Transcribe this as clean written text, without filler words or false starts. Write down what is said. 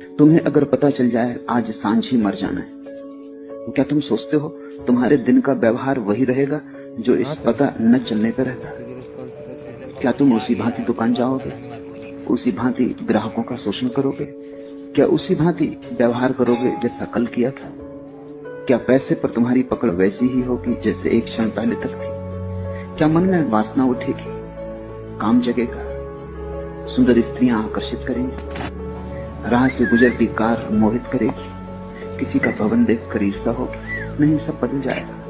तुम्हें अगर पता चल जाए आज सांझ ही मर जाना है, तो क्या तुम सोचते हो तुम्हारे दिन का व्यवहार वही रहेगा जो इस पता न चलने पर रहता? क्या तुम उसी भांति दुकान जाओगे, उसी भांति ग्राहकों का शोषण करोगे? क्या उसी भांति व्यवहार करोगे जैसा कल किया था? क्या पैसे पर तुम्हारी पकड़ वैसी ही होगी जैसे एक क्षण पहले तक थी? क्या मन में वासना उठेगी, काम जगेगा, सुंदर स्त्रियां आकर्षित करेंगी, राह से गुजरती कार मोहित करेगी, किसी का भवन देखकर ईर्ष्या होगी? नहीं, सब बदल जाएगा।